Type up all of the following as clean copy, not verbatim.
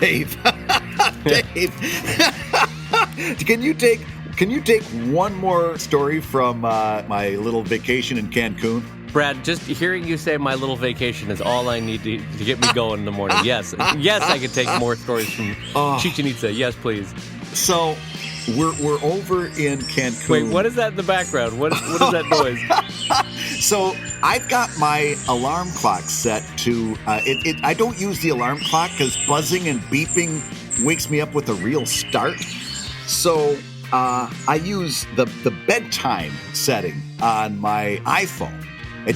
Dave. Dave, can you take one more story from my little vacation in Cancun? Brad, just hearing you say my little vacation is all I need to get me going in the morning. Yes, I can take more stories from Chichen Itza. Yes, please. So we're over in Cancun. Wait, what is that in the background? What is that noise? So I've got my alarm clock set to I don't use the alarm clock because buzzing and beeping wakes me up with a real start. So I use the bedtime setting on my iPhone.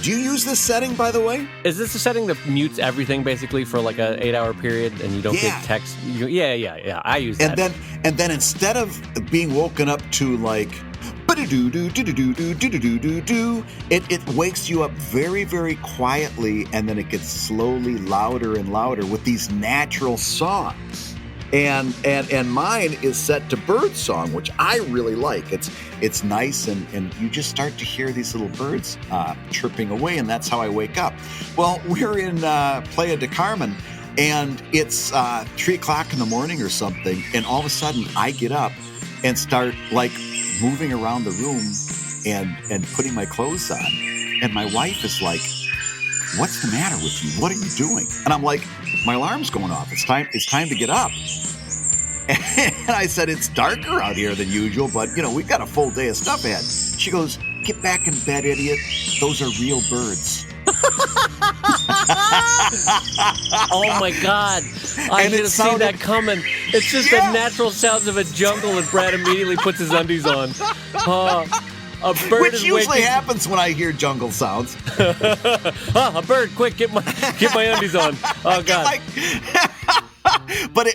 Do you use this setting, by the way? Is this a setting that mutes everything basically for like an 8-hour period and you don't get text? Yeah. I use that. And then instead of being woken up to like it wakes you up very, very quietly, and then it gets slowly louder and louder with these natural songs. And mine is set to bird song, which I really like. It's nice, and you just start to hear these little birds chirping away, and that's how I wake up. Well, we're in Playa del Carmen, and it's 3 o'clock in the morning or something, and all of a sudden I get up and start like moving around the room and putting my clothes on, and my wife is like, "What's the matter with you? What are you doing?" And I'm like, "My alarm's going off. It's time to get up." And I said, "It's darker out here than usual, but we've got a full day of stuff ahead." She goes, "Get back in bed, idiot. Those are real birds." Oh my God. I didn't see that coming. It's just the natural sounds of a jungle, and Brad immediately puts his undies on. A bird Which usually happens when I hear jungle sounds. A bird! Quick, get my undies on. Oh God! But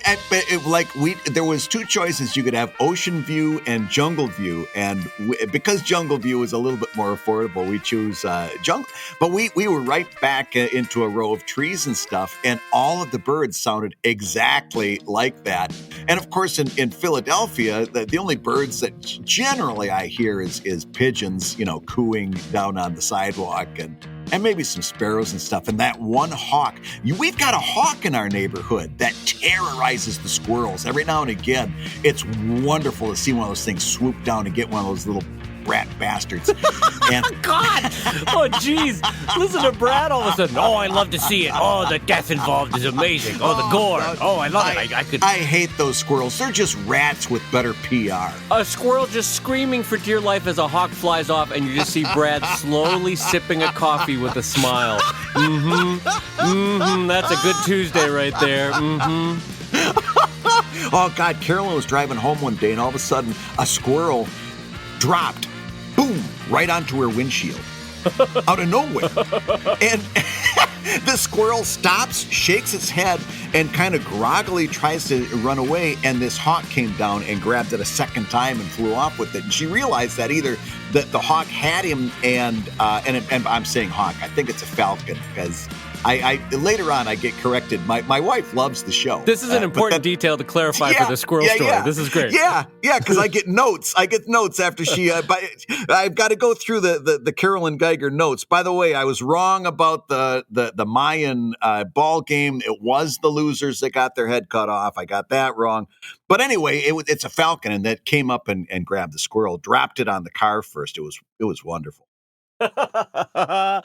there was two choices. You could have ocean view and jungle view, and because jungle view is a little bit more affordable, we choose jungle. But we were right back into a row of trees and stuff, and all of the birds sounded exactly like that. And of course, in Philadelphia, the only birds that generally I hear is pigeons, cooing down on the sidewalk, and maybe some sparrows and stuff. And that one hawk, we've got a hawk in our neighborhood that terrorizes the squirrels. Every now and again, it's wonderful to see one of those things swoop down and get one of those little brat bastards. And God! Oh, jeez. Listen to Brad all of a sudden. Oh, I love to see it. Oh, the death involved is amazing. Oh, the gore. Oh, I love it. I hate those squirrels. They're just rats with better PR. A squirrel just screaming for dear life as a hawk flies off, and you just see Brad slowly sipping a coffee with a smile. That's a good Tuesday right there. Oh, God, Carolyn was driving home one day, and all of a sudden, a squirrel dropped, boom, right onto her windshield, out of nowhere. And the squirrel stops, shakes its head, and kind of groggily tries to run away, and this hawk came down and grabbed it a second time and flew off with it. And she realized that either the hawk had him, and I'm saying hawk, I think it's a falcon, because I later on I get corrected. My wife loves the show. This is an important detail to clarify for the squirrel story. Yeah. This is great. Yeah, because I get notes. After she. I've got to go through the Carolyn Geiger notes. By the way, I was wrong about the Mayan ball game. It was the losers that got their head cut off. I got that wrong. But anyway, it's a falcon, and that came up and grabbed the squirrel, dropped it on the car first. It was wonderful. We're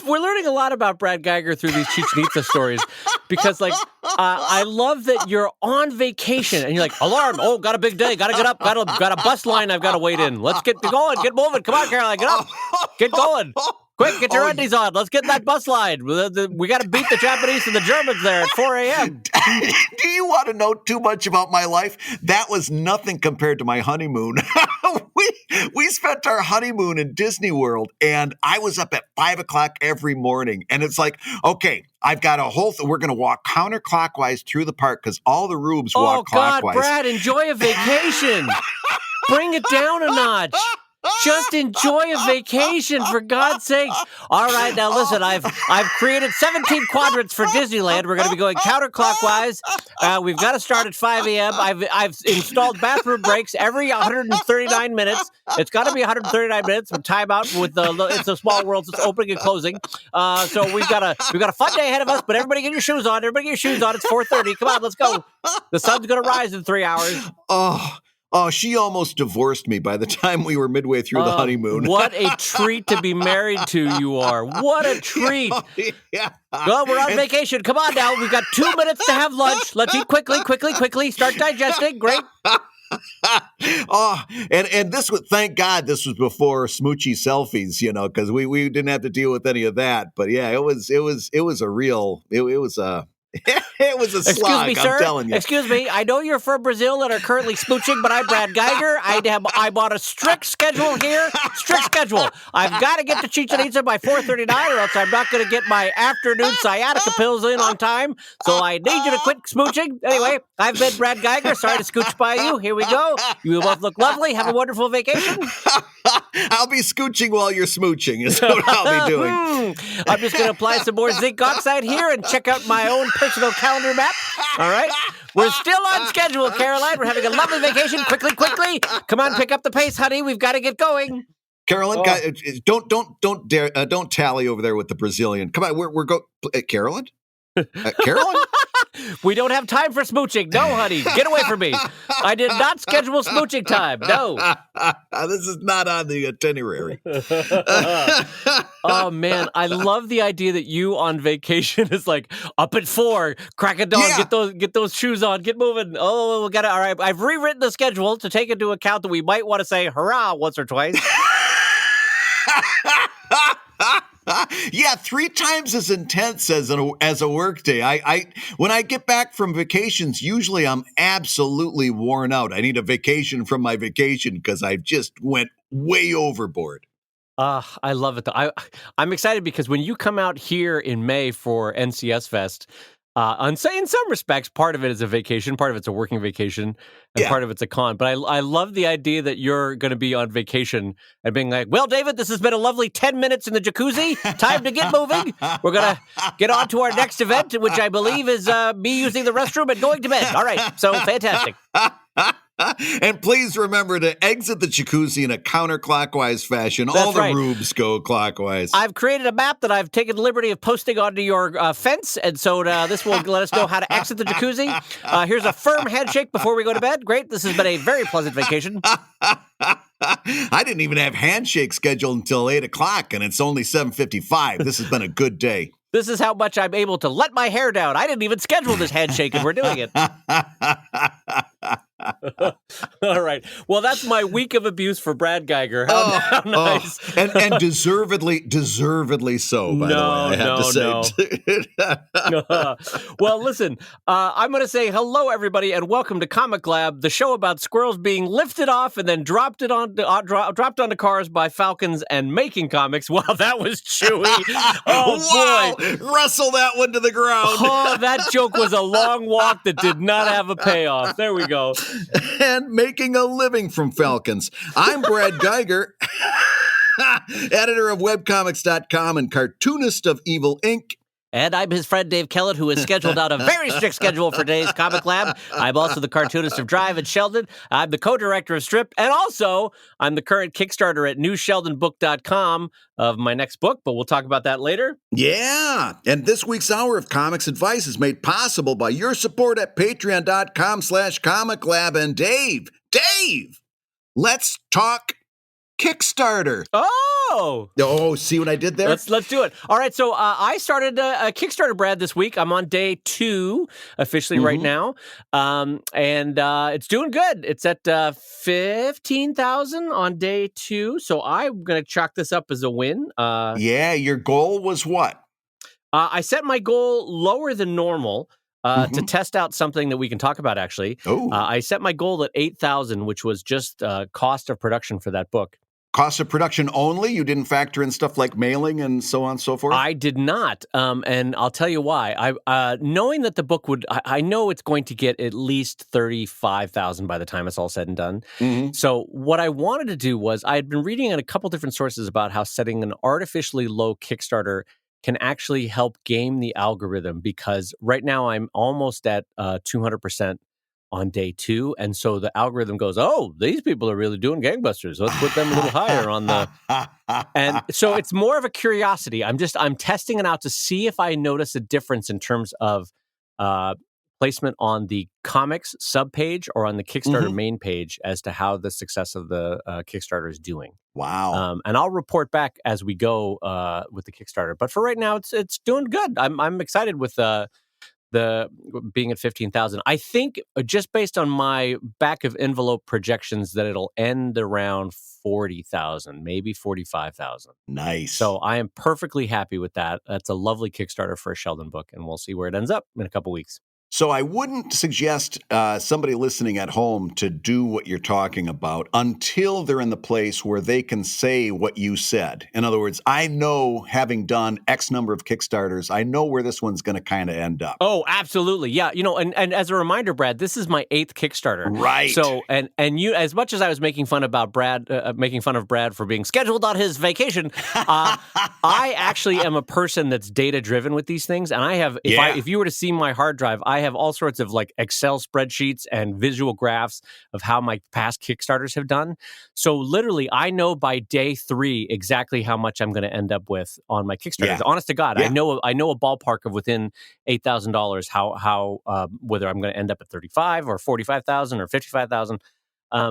learning a lot about Brad Geiger through these Chichen Itza stories because, I love that you're on vacation and you're like, alarm! Oh, got a big day! Got to get up! Got a bus line I've got to wait in. Let's get going! Get moving! Come on, Caroline! Get up! Get going! Quick, get your undies on. Let's get in that bus line. We got to beat the Japanese and the Germans there at 4 a.m. Do you want to know too much about my life? That was nothing compared to my honeymoon. We spent our honeymoon in Disney World, and I was up at 5 o'clock every morning. And it's like, okay, I've got a whole we're going to walk counterclockwise through the park because all the rubes walk clockwise. Oh, God, Brad, enjoy a vacation. Bring it down a notch. Just enjoy a vacation, for God's sakes. All right, now listen, I've created 17 quadrants for Disneyland. We're going to be going counterclockwise. We've got to start at 5 a.m. I've installed bathroom breaks every 139 minutes. It's got to be 139 minutes with timeout with It's a Small World. It's opening and closing. So we've got a fun day ahead of us. But everybody get your shoes on. Everybody get your shoes on. It's 4:30. Come on, let's go. The sun's going to rise in 3 hours. Oh, she almost divorced me by the time we were midway through the honeymoon. What a treat to be married to you are. What a treat. Yeah. Well, we're on vacation. Come on now. We've got 2 minutes to have lunch. Let's eat quickly. Start digesting. Great. And this was, thank God this was before smoochy selfies, because we didn't have to deal with any of that. But yeah, it was a slog, Excuse me, sir. I'm telling you. Excuse me. I know you're from Brazil and are currently smooching, but I'm Brad Geiger. I'm on a strict schedule here. Strict schedule. I've got to get to Chichen Itza by 4:39, or else I'm not going to get my afternoon sciatica pills in on time. So I need you to quit smooching. Anyway, I've been Brad Geiger. Sorry to scooch by you. Here we go. You both look lovely. Have a wonderful vacation. I'll be scooching while you're smooching is what I'll be doing. I'm just going to apply some more zinc oxide here and check out my own personal calendar map. All right. We're still on schedule, Caroline. We're having a lovely vacation. Quickly. Come on, pick up the pace, honey. We've got to get going. Carolyn, don't tally over there with the Brazilian. Come on, we're Carolyn? Carolyn? We don't have time for smooching. No, honey. Get away from me. I did not schedule smooching time. No. This is not on the itinerary. Oh, man. I love the idea that you on vacation is like up at 4, crack a dawn, get those shoes on, get moving. Oh, we got it. All right. I've rewritten the schedule to take into account that we might want to say hurrah once or twice. Yeah, 3 times as intense as a work day. I when I get back from vacations, usually I'm absolutely worn out. I need a vacation from my vacation because I just went way overboard. I love it, though. I'm excited because when you come out here in May for NCS Fest, in some respects, part of it is a vacation, part of it's a working vacation, and part of it's a con. But I love the idea that you're going to be on vacation and being like, well, David, this has been a lovely 10 minutes in the jacuzzi. Time to get moving. We're going to get on to our next event, which I believe is me using the restroom and going to bed. All right. So fantastic. And please remember to exit the jacuzzi in a counterclockwise fashion. That's all the right. rubes go clockwise. I've created a map that I've taken the liberty of posting onto your fence, and so this will let us know how to exit the jacuzzi. Here's a firm handshake before we go to bed. Great. This has been a very pleasant vacation. I didn't even have handshake scheduled until 8 o'clock, and it's only 7:55. This has been a good day. This is how much I'm able to let my hair down. I didn't even schedule this handshake, and we're doing it. All right. Well, that's my week of abuse for Brad Geiger. How nice. And deservedly so, by the way, I have to say. Well, listen, I'm going to say hello, everybody, and welcome to Comic Lab, the show about squirrels being lifted off and then dropped onto cars by falcons and making comics. Wow, that was chewy. Oh, boy. Wrestle that one to the ground. Oh, that joke was a long walk that did not have a payoff. There we go. And making a living from falcons. I'm Brad Geiger, editor of webcomics.com and cartoonist of Evil Inc. And I'm his friend Dave Kellett, who has scheduled out a very strict schedule for today's Comic Lab. I'm also the cartoonist of Drive and Sheldon. I'm the co-director of Strip. And also, I'm the current Kickstarter at newsheldonbook.com of my next book, but we'll talk about that later. Yeah. And this week's Hour of Comics Advice is made possible by your support at patreon.com/comiclab. And Dave, let's talk Kickstarter. Oh, see what I did there? Let's do it. All right, so I started a Kickstarter, Brad, this week. I'm on day 2 officially right now, and it's doing good. It's at 15,000 on day 2, so I'm going to chalk this up as a win. Your goal was what? I set my goal lower than normal. To test out something that we can talk about, actually. I set my goal at 8,000, which was just cost of production for that book. Cost of production only? You didn't factor in stuff like mailing and so on and so forth? I did not, and I'll tell you why. Knowing that the book I know it's going to get at least 35,000 by the time it's all said and done. Mhm. So what I wanted to do was I had been reading in a couple different sources about how setting an artificially low Kickstarter can actually help game the algorithm, because right now I'm almost at 200% on day 2, and so the algorithm goes, "Oh, these people are really doing gangbusters. Let's put them a little higher on the." And so it's more of a curiosity. I'm testing it out to see if I notice a difference in terms of uh, placement on the comics subpage or on the Kickstarter Mhm. main page as to how the success of the Kickstarter is doing. Wow. And I'll report back as we go with the Kickstarter. But for right now, it's doing good. I'm excited with the being at 15,000. I think just based on my back of envelope projections that it'll end around 40,000, maybe 45,000. Nice. So I am perfectly happy with that. That's a lovely Kickstarter for a Sheldon book, and we'll see where it ends up in a couple weeks. So I wouldn't suggest somebody listening at home to do what you're talking about until they're in the place where they can say what you said. In other words, I know, having done X number of Kickstarters, I know where this one's going to kind of end up. Oh, absolutely. Yeah. And as a reminder, Brad, this is my 8th Kickstarter. Right. So, and you, as much as I was making fun about making fun of Brad for being scheduled on his vacation, I actually am a person that's data driven with these things. And I have, if you were to see my hard drive, I have all sorts of like Excel spreadsheets and visual graphs of how my past Kickstarters have done. So literally, I know by day 3 exactly how much I'm going to end up with on my Kickstarters. Yeah. Honest to God, Yeah. I know a ballpark of within $8,000 how whether I'm going to end up at 35 or 45,000 or 55,000.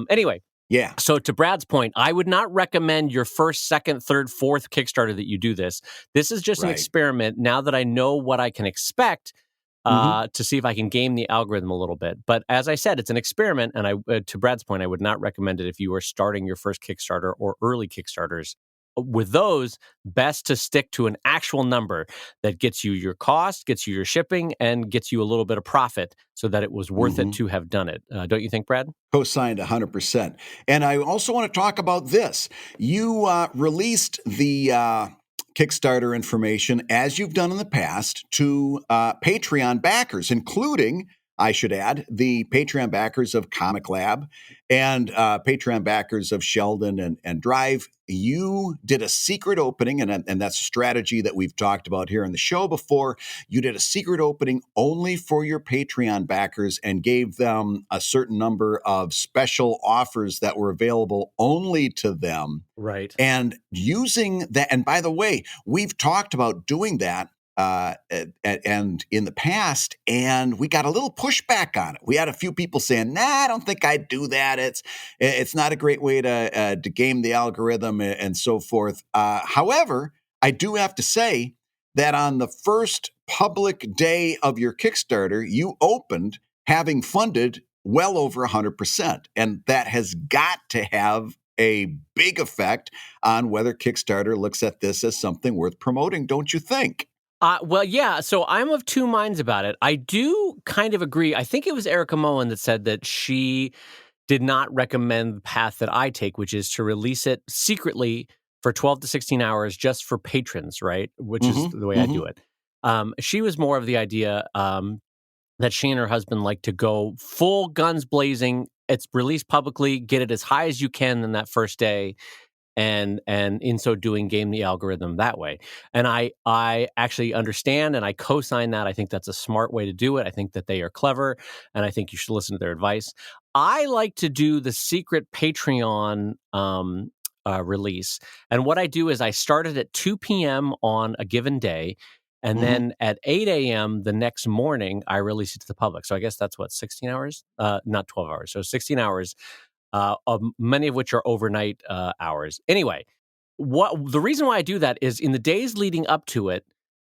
Anyway. Yeah. So to Brad's point, I would not recommend your first, second, third, fourth Kickstarter that you do this. This is just an experiment. Now that I know what I can expect, to see if I can game the algorithm a little bit. But as I said, it's an experiment, and to Brad's point, I would not recommend it if you are starting your first Kickstarter or early Kickstarters. With those, best to stick to an actual number that gets you your cost, gets you your shipping, and gets you a little bit of profit so that it was worth it to have done it. Don't you think, Brad? Co-signed 100%. And I also want to talk about this. You released the Kickstarter information, as you've done in the past, to Patreon backers, including, I should add, the Patreon backers of Comic Lab and Patreon backers of Sheldon and Drive. You did a secret opening, and that's a strategy that we've talked about here on the show before. You did a secret opening only for your Patreon backers and gave them a certain number of special offers that were available only to them. Right. And using that, and by the way, we've talked about doing that and in the past, and we got a little pushback on it. We had a few people saying, "Nah, I don't think I'd do that. It's not a great way to game the algorithm and so forth." However, I do have to say that on the first public day of your Kickstarter, you opened having funded well over 100%, and that has got to have a big effect on whether Kickstarter looks at this as something worth promoting, don't you think? Well, yeah. So I'm of two minds about it. I do kind of agree. I think it was Erica Moen that said that she did not recommend the path that I take, which is to release it secretly for 12 to 16 hours just for patrons, right? Which is the way I do it. She was more of the idea that she and her husband like to go full guns blazing. It's released publicly, get it as high as you can in that first day, and in so doing game the algorithm that way. And I actually understand and I co-sign that. I think that's a smart way to do it. I think that they are clever, and I think you should listen to their advice. I like to do the secret Patreon release, and what I do is I start it at 2 p.m. on a given day, and then at 8 a.m. the next morning I release it to the public. So I guess that's what, 16 hours, not 12 hours, so 16 hours. Many of which are overnight hours. Anyway, the reason why I do that is in the days leading up to it,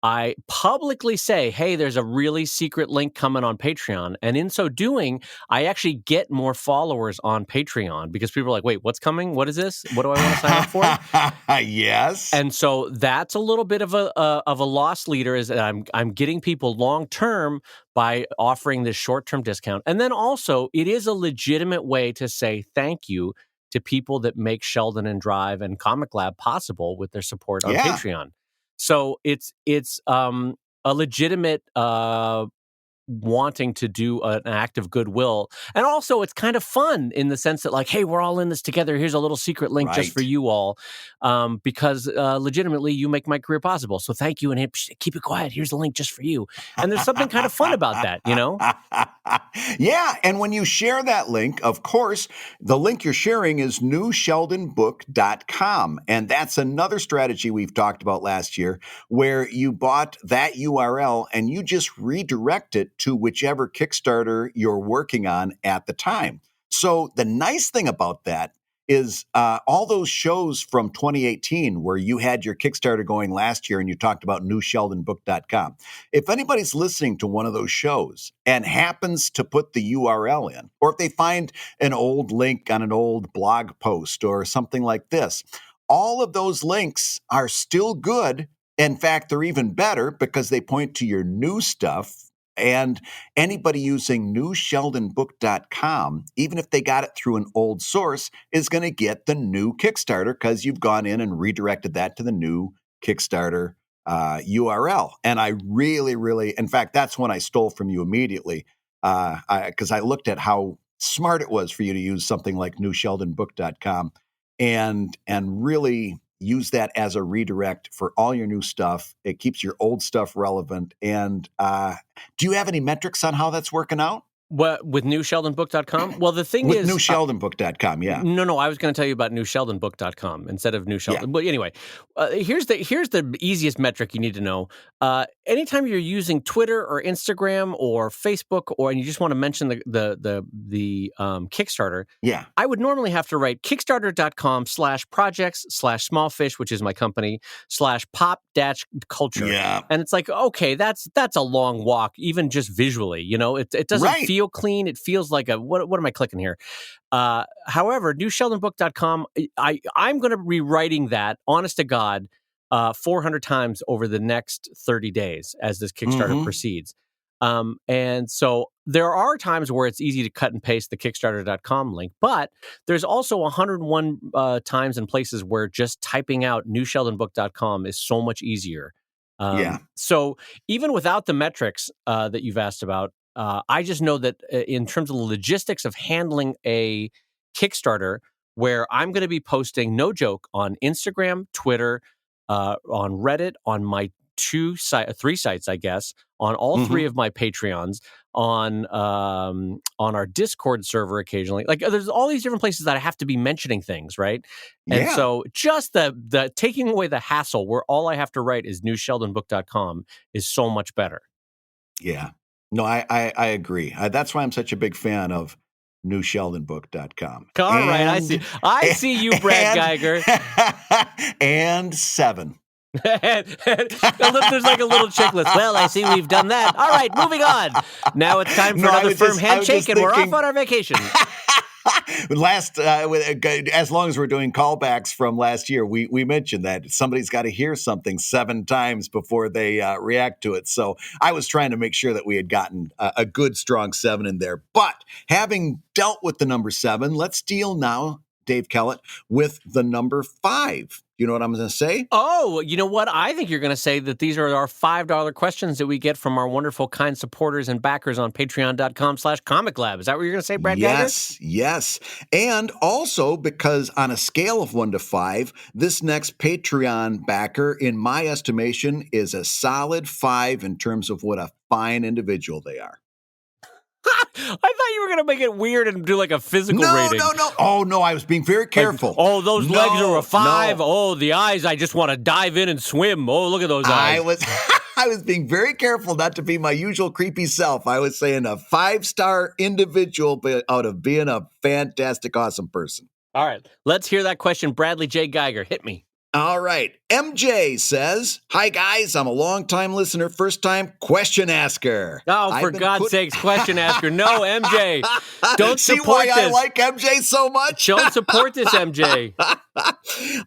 I publicly say, hey, there's a really secret link coming on Patreon. And in so doing, I actually get more followers on Patreon because people are like, wait, what's coming? What is this? What do I want to sign up for? Yes. And so that's a little bit of a loss leader, is that I'm getting people long term by offering this short term discount. And then also it is a legitimate way to say thank you to people that make Sheldon and Drive and Comic Lab possible with their support on Yeah. Patreon. So it's a legitimate wanting to do an act of goodwill. And also it's kind of fun in the sense that, like, hey, we're all in this together. Here's a little secret link just for Right. you all. Because legitimately you make my career possible. So thank you. And hey, keep it quiet. Here's the link just for you. And there's something kind of fun about that, you know? Yeah, and when you share that link, of course, the link you're sharing is newsheldonbook.com. And that's another strategy we've talked about last year, where you bought that URL and you just redirect it to whichever Kickstarter you're working on at the time. So the nice thing about that is all those shows from 2018 where you had your Kickstarter going last year and you talked about newsheldonbook.com. If anybody's listening to one of those shows and happens to put the URL in, or if they find an old link on an old blog post or something like this, all of those links are still good. In fact, they're even better because they point to your new stuff. And anybody using newsheldonbook.com, even if they got it through an old source, is going to get the new Kickstarter because you've gone in and redirected that to the new Kickstarter URL. And I really, in fact, that's when I stole from you immediately because I looked at how smart it was for you to use something like newsheldonbook.com and really use that as a redirect for all your new stuff. It keeps your old stuff relevant. And do you have any metrics on how that's working out? What, with newsheldonbook.com? Well, the thing With is... newsheldonbook.com, yeah. No, I was going to tell you about newsheldonbook.com instead of New Sheldon. Yeah. But anyway, here's the easiest metric you need to know. Anytime you're using Twitter or Instagram or Facebook, and you just want to mention the Kickstarter, Yeah. I would normally have to write kickstarter.com/projects/smallfish, which is my company, /pop-culture. Yeah. And it's like, okay, that's a long walk, even just visually, you know, it doesn't Right. feel clean. It feels like what am I clicking here? However, newsheldonbook.com, I'm going to be writing that, honest to God, 400 times over the next 30 days as this Kickstarter proceeds. And so there are times where it's easy to cut and paste the Kickstarter.com link, but there's also 101 times and places where just typing out newsheldonbook.com is so much easier. So even without the metrics that you've asked about, I just know that in terms of the logistics of handling a Kickstarter, where I'm going to be posting, no joke, on Instagram, Twitter, on Reddit, on my three sites, I guess, on all three of my Patreons, on our Discord server occasionally. Like, there's all these different places that I have to be mentioning things, right? And so just the taking away the hassle where all I have to write is newsheldonbook.com is so much better. Yeah. No, I agree. That's why I'm such a big fan of newsheldonbook.com. All right, I see you, Brad Geiger. And 7. There's like a little checklist. Well, I see we've done that. All right, moving on. Now it's time for another firm handshake, and we're off on our vacation. As long as we're doing callbacks from last year, we mentioned that somebody's got to hear something 7 times before they react to it. So I was trying to make sure that we had gotten a good, strong 7 in there. But having dealt with the number 7, let's deal now, Dave Kellett, with the number 5. You know what I'm going to say? Oh, you know what? I think you're going to say that these are our $5 questions that we get from our wonderful, kind supporters and backers on patreon.com/Comic Lab. Is that what you're going to say, Brad Geiger? Yes. And also because on a scale of 1 to 5, this next Patreon backer, in my estimation, is a solid 5 in terms of what a fine individual they are. I thought you were going to make it weird and do like a physical rating. No. Oh, no, I was being very careful. Like, those legs are a 5. No. Oh, the eyes, I just want to dive in and swim. Oh, look at those eyes. I was being very careful not to be my usual creepy self. I was saying a 5-star individual out of being a fantastic, awesome person. All right, let's hear that question. Bradley J. Geiger, hit me. All right. MJ says, hi, guys. I'm a long-time listener, first-time question asker. Oh, for God's sakes, question asker. No, MJ. Don't See support why this. I like MJ so much? Don't support this, MJ.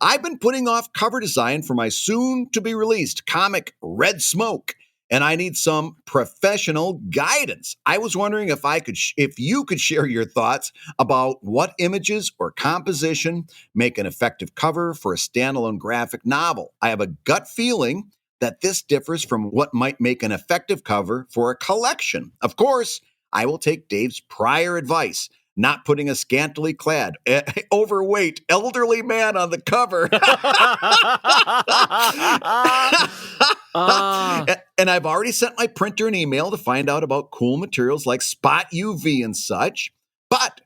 I've been putting off cover design for my soon-to-be-released comic Red Smoke. and I need some professional guidance. I was wondering if you could share your thoughts about what images or composition make an effective cover for a standalone graphic novel. I have a gut feeling that this differs from what might make an effective cover for a collection. Of course, I will take Dave's prior advice, not putting a scantily clad, overweight, elderly man on the cover. And I've already sent my printer an email to find out about cool materials like spot UV and such. But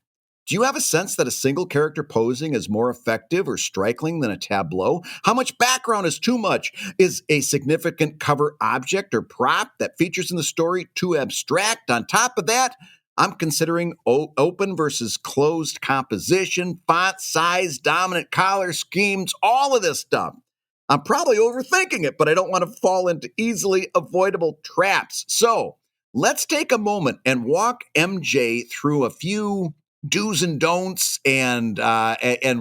do you have a sense that a single character posing is more effective or striking than a tableau? How much background is too much? Is a significant cover object or prop that features in the story too abstract? On top of that, I'm considering open versus closed composition, font size, dominant color schemes, all of this stuff. I'm probably overthinking it, but I don't want to fall into easily avoidable traps. So let's take a moment and walk MJ through a few do's and don'ts and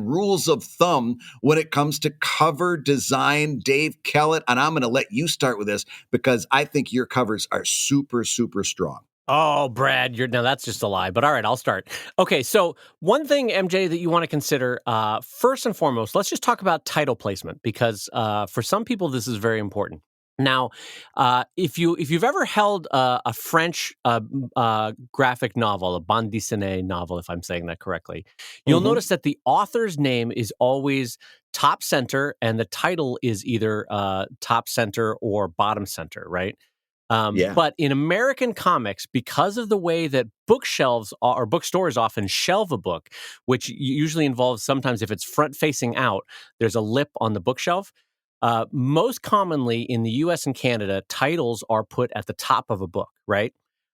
rules of thumb when it comes to cover design. Dave Kellett, and I'm going to let you start with this because I think your covers are super, super strong. Oh, Brad, no, that's just a lie. But all right, I'll start. Okay, so one thing, MJ, that you want to consider, first and foremost, let's just talk about title placement because for some people this is very important. Now, if you've ever held a French graphic novel, a bande dessinée novel, if I'm saying that correctly, you'll notice that the author's name is always top center, and the title is either top center or bottom center, right? But in American comics, because of the way that bookshelves or bookstores often shelve a book, which usually involves sometimes if it's front facing out, there's a lip on the bookshelf. Most commonly in the US and Canada, titles are put at the top of a book, right?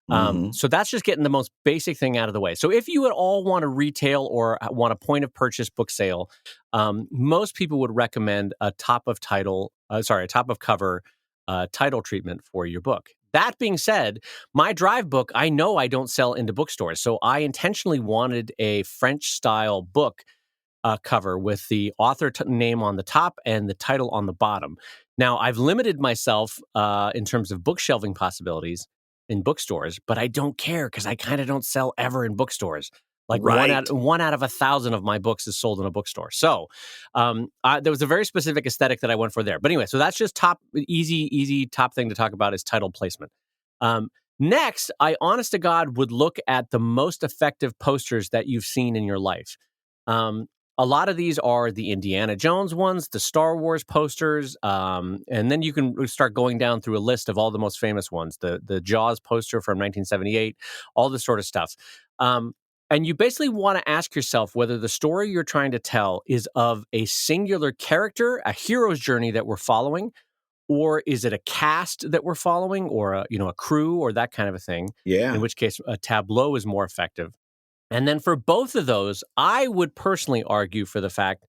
So that's just getting the most basic thing out of the way. So if you at all want a retail or want a point of purchase book sale, most people would recommend a top of cover title treatment for your book. That being said, my drive book, I know I don't sell into bookstores. So I intentionally wanted a French style book cover with the author name on the top and the title on the bottom. Now, I've limited myself in terms of bookshelving possibilities in bookstores, but I don't care because I kind of don't sell ever in bookstores. Like one out of 1,000 of my books is sold in a bookstore. So there was a very specific aesthetic that I went for there. But anyway, so that's just easy top thing to talk about is title placement. Next, I honest to God would look at the most effective posters that you've seen in your life. A lot of these are the Indiana Jones ones, the Star Wars posters, and then you can start going down through a list of all the most famous ones, the Jaws poster from 1978, all this sort of stuff. And you basically want to ask yourself whether the story you're trying to tell is of a singular character, a hero's journey that we're following, or is it a cast that we're following, or a crew, or that kind of a thing. Yeah. In which case, a tableau is more effective. And then for both of those, I would personally argue for the fact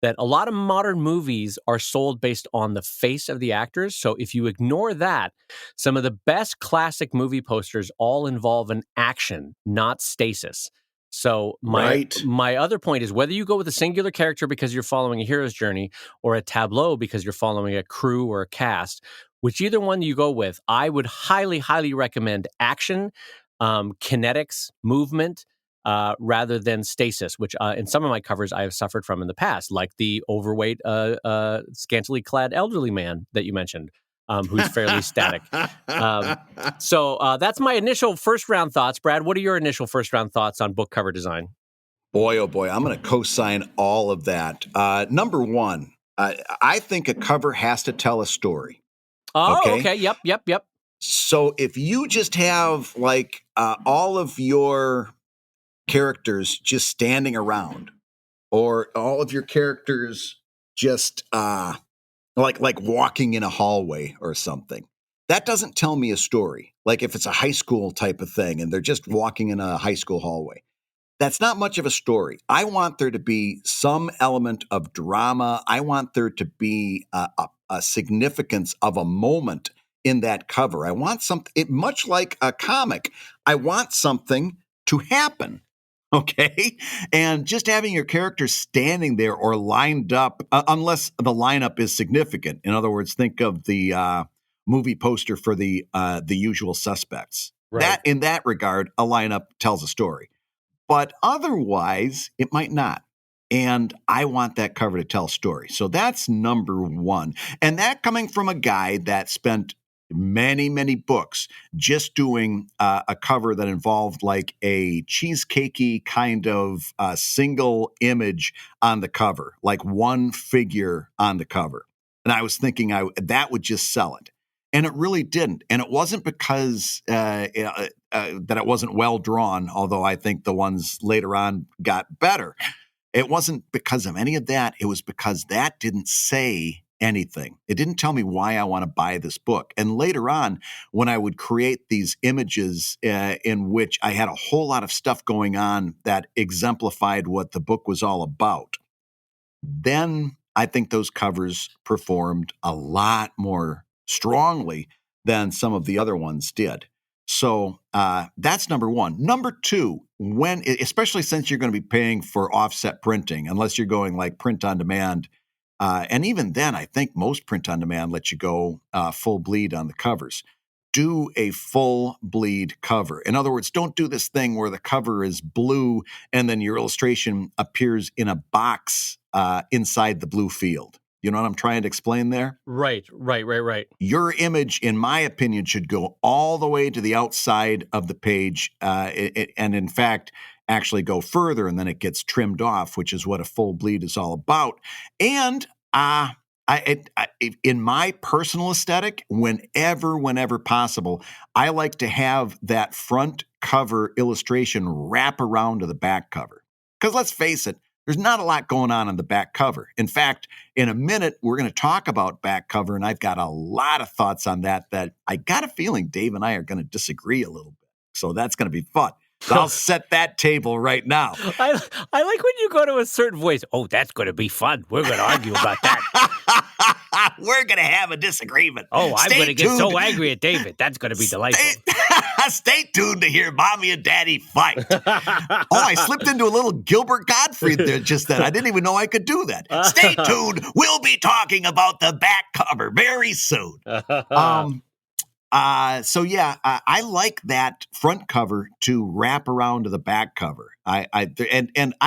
that a lot of modern movies are sold based on the face of the actors. So if you ignore that, some of the best classic movie posters all involve an action, not stasis. So my other point is whether you go with a singular character because you're following a hero's journey or a tableau because you're following a crew or a cast, whichever one you go with, I would highly, highly recommend action, kinetics, movement, rather than stasis, which in some of my covers I have suffered from in the past, like the overweight, scantily clad elderly man that you mentioned, who's fairly static. So that's my initial first round thoughts. Brad, what are your initial first round thoughts on book cover design? Boy, oh boy, I'm going to co-sign all of that. Number one, I think a cover has to tell a story. Oh, okay. Yep. So if you just have like all of your characters just standing around, or all of your characters just like walking in a hallway or something, that doesn't tell me a story. Like if it's a high school type of thing and they're just walking in a high school hallway, that's not much of a story. I want there to be some element of drama. I want there to be a significance of a moment in that cover. I want something, much like a comic, I want something to happen. Okay. And just having your characters standing there or lined up, unless the lineup is significant. In other words, think of the movie poster for the Usual Suspects. Right. That, in that regard, a lineup tells a story. But otherwise, it might not. And I want that cover to tell a story. So that's number one. And that coming from a guy that spent many, many books just doing a cover that involved like a cheesecakey kind of single image on the cover, like one figure on the cover. And I was thinking that would just sell it. And it really didn't. And it wasn't because that it wasn't well drawn, although I think the ones later on got better. It wasn't because of any of that. It was because that didn't say anything. It didn't tell me why I want to buy this book. And later on, when I would create these images in which I had a whole lot of stuff going on that exemplified what the book was all about, then I think those covers performed a lot more strongly than some of the other ones did. So that's number one. Number two, especially since you're going to be paying for offset printing, unless you're going like print on demand, and even then, I think most print on demand let you go full bleed on the covers. Do a full bleed cover. In other words, don't do this thing where the cover is blue and then your illustration appears in a box inside the blue field. You know what I'm trying to explain there? Right. Your image, in my opinion, should go all the way to the outside of the page, and in fact, actually go further, and then it gets trimmed off, which is what a full bleed is all about. And in my personal aesthetic, whenever possible, I like to have that front cover illustration wrap around to the back cover. Because let's face it, there's not a lot going on the back cover. In fact, in a minute, we're going to talk about back cover, and I've got a lot of thoughts on that I got a feeling Dave and I are going to disagree a little bit. So that's going to be fun. So I'll set that table right now. I like when you go to a certain voice. Oh, that's going to be fun. We're going to argue about that. We're going to have a disagreement. Oh, I'm going to get so angry at David. That's going to be delightful. Stay tuned to hear Mommy and Daddy fight. I slipped into a little Gilbert Gottfried there just then. I didn't even know I could do that. Stay tuned. We'll be talking about the back cover very soon. I like that front cover to wrap around to the back cover. I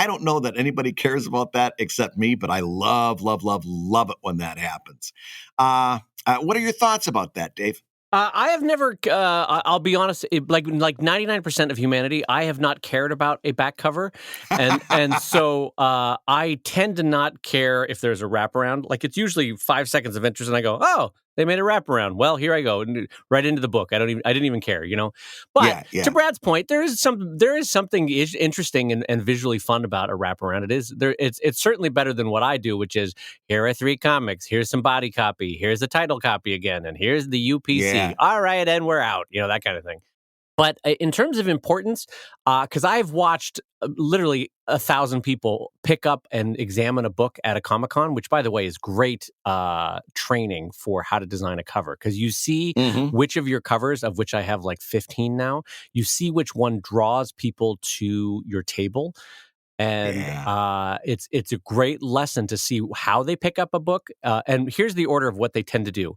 don't know that anybody cares about that except me, but I love it when that happens. What are your thoughts about that, Dave? I have never, I'll be honest, like 99% of humanity, I have not cared about a back cover. And so I tend to not care if there's a wraparound. Like it's usually 5 seconds of interest and I go, oh, they made a wraparound. Well, here I go, right into the book. I didn't even care, you know. But to Brad's point, there is something interesting and visually fun about a wraparound. It's certainly better than what I do, which is here are 3 comics, here's some body copy, here's the title copy again, and here's the UPC. Yeah. All right, and we're out. You know, that kind of thing. But in terms of importance, because I've watched literally 1,000 people pick up and examine a book at a Comic-Con, which, by the way, is great training for how to design a cover. Because you see which of your covers, of which I have like 15 now, you see which one draws people to your table. And it's a great lesson to see how they pick up a book. And here's the order of what they tend to do.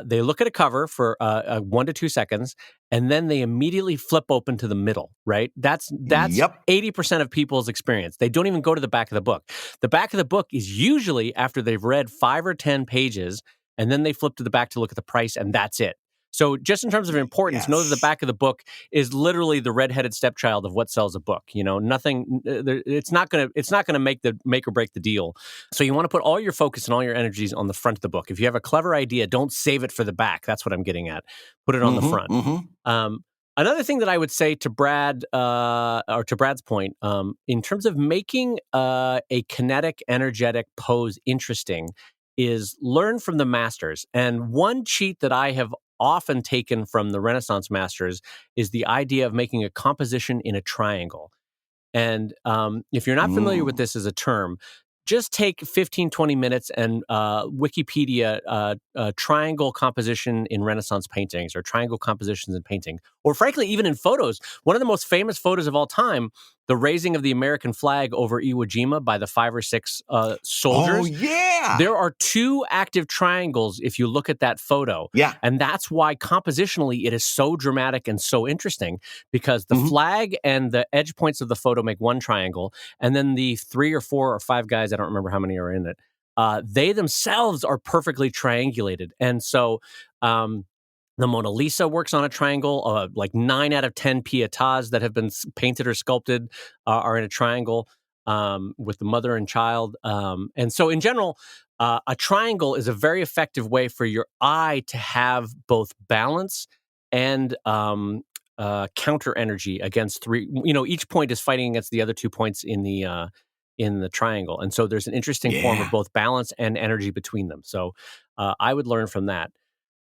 They look at a cover for 1 to 2 seconds, and then they immediately flip open to the middle, right? That's 80% of people's experience. They don't even go to the back of the book. The back of the book is usually after they've read 5 or 10 pages, and then they flip to the back to look at the price, and that's it. So just in terms of importance, know that the back of the book is literally the redheaded stepchild of what sells a book. You know, nothing. It's not gonna make or break the deal. So you want to put all your focus and all your energies on the front of the book. If you have a clever idea, don't save it for the back. That's what I'm getting at. Put it on the front. Another thing that I would say to Brad, or to Brad's point, in terms of making a kinetic, energetic pose interesting, is learn from the masters. And one cheat that I have often taken from the Renaissance masters is the idea of making a composition in a triangle. And if you're not familiar with this as a term, just take 15, 20 minutes and Wikipedia triangle composition in Renaissance paintings or triangle compositions in painting, or frankly, even in photos. One of the most famous photos of all time the raising of the American flag over Iwo Jima by the 5 or 6 soldiers. Oh, yeah. There are 2 active triangles if you look at that photo. Yeah. And that's why compositionally it is so dramatic and so interesting, because the Mhm. flag and the edge points of the photo make one triangle. And then the 3 or 4 or 5 guys, I don't remember how many are in it, they themselves are perfectly triangulated. And so the Mona Lisa works on a triangle. Like 9 out of 10 Pietas that have been painted or sculpted are in a triangle with the mother and child. And so in general, a triangle is a very effective way for your eye to have both balance and counter energy against 3. Each point is fighting against the other 2 points in the triangle. And so there's an interesting form of both balance and energy between them. So I would learn from that.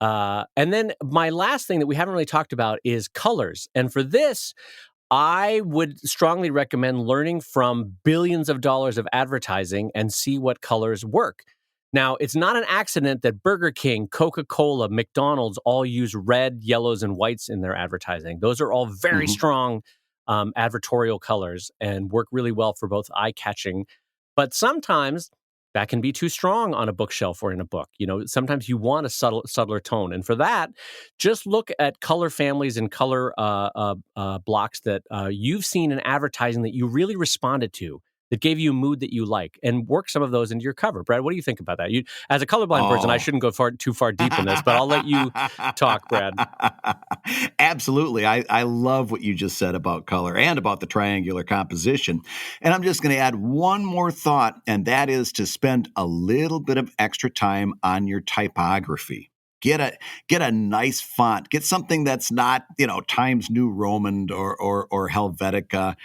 And then my last thing that we haven't really talked about is colors. And for this, I would strongly recommend learning from billions of dollars of advertising and see what colors work. Now, it's not an accident that Burger King, Coca-Cola, McDonald's all use red, yellows, and whites in their advertising. Those are all very strong advertorial colors and work really well for both eye-catching. But sometimes that can be too strong on a bookshelf or in a book. Sometimes you want a subtler tone. And for that, just look at color families and color blocks that you've seen in advertising that you really responded to, that gave you a mood that you like, and work some of those into your cover. Brad, what do you think about that? As a colorblind person, I shouldn't go too far deep in this, but I'll let you talk, Brad. Absolutely. I love what you just said about color and about the triangular composition. And I'm just going to add one more thought, and that is to spend a little bit of extra time on your typography. Get a nice font. Get something that's not, Times New Roman or Helvetica.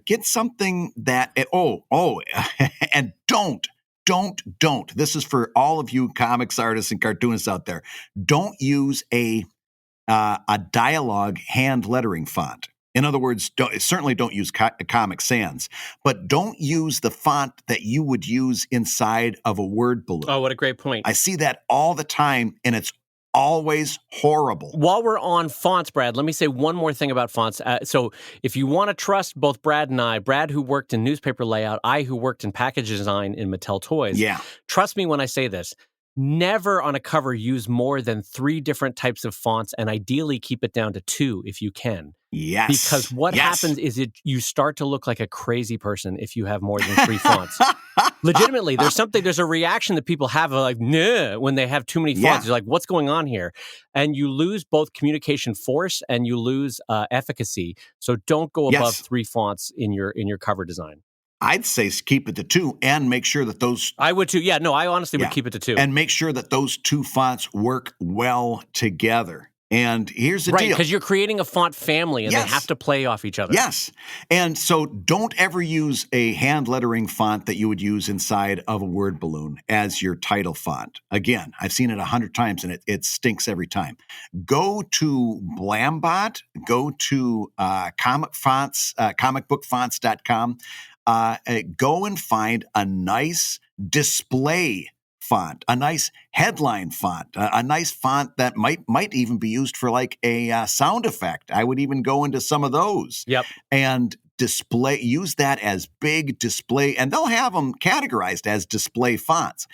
Get something that and don't. This is for all of you comics artists and cartoonists out there. Don't use a dialogue hand lettering font. In other words, certainly don't use Comic Sans, but don't use the font that you would use inside of a word balloon. Oh, what a great point. I see that all the time, and it's always horrible. While we're on fonts, Brad, let me say one more thing about fonts. So if you want to trust both Brad and I, Brad who worked in newspaper layout, I who worked in package design in Mattel Toys, trust me when I say this. Never on a cover use more than 3 different types of fonts, and ideally keep it down to 2 if you can. Yes. Because what happens is you start to look like a crazy person if you have more than 3 fonts. Legitimately, there's a reaction that people have like, nah, when they have too many fonts. You're like, what's going on here? And you lose both communication force and you lose efficacy. So don't go above 3 fonts in your cover design. I'd say keep it to 2 and make sure that those... I would too. Yeah, no, I honestly would keep it to 2. And make sure that those 2 fonts work well together. And here's the deal. Right, because you're creating a font family and they have to play off each other. Yes. And so don't ever use a hand lettering font that you would use inside of a word balloon as your title font. Again, I've seen it 100 times and it stinks every time. Go to Blambot, go to comicbookfonts.com. Go and find a nice display font, a nice headline font, a nice font that might even be used for like a sound effect. I would even go into some of those. Yep. And use that as big display, and they'll have them categorized as display fonts.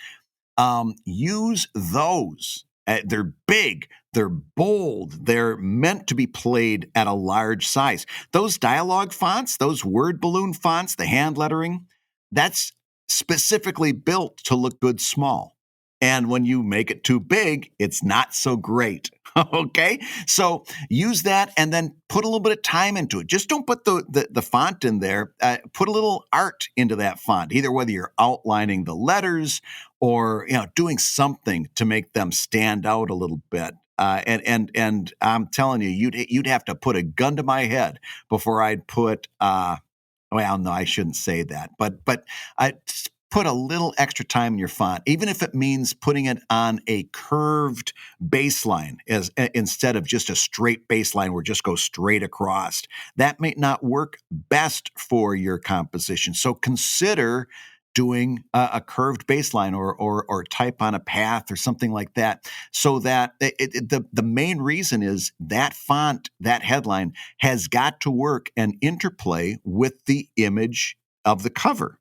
Use those. They're big, they're bold, they're meant to be played at a large size. Those dialogue fonts, those word balloon fonts, the hand lettering, that's specifically built to look good small. And when you make it too big, it's not so great. Okay? So use that and then put a little bit of time into it. Just don't put the font in there. Put a little art into that font, either whether you're outlining the letters or doing something to make them stand out a little bit. And I'm telling you, you'd have to put a gun to my head before I'd put well, no, I shouldn't say that, but I put a little extra time in your font, even if it means putting it on a curved baseline instead of just a straight baseline where it just goes straight across. That may not work best for your composition. So consider doing a curved baseline or type on a path or something like that. So that the main reason is that font, that headline has got to work and interplay with the image of the cover.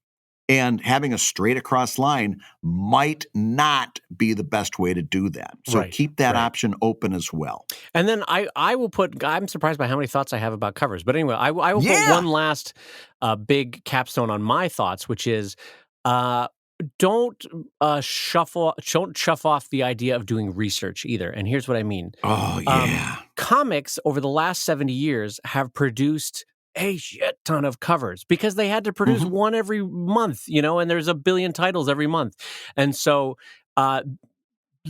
And having a straight across line might not be the best way to do that. So Right, keep that right. option open as well. And then I will put, I'm surprised by how many thoughts I have about covers. But anyway, I will put Yeah. one last big capstone on my thoughts, which is don't chuff off the idea of doing research either. And here's what I mean. Oh, yeah. Comics over the last 70 years have produced a shit ton of covers because they had to produce one every month, and there's a billion titles every month. And so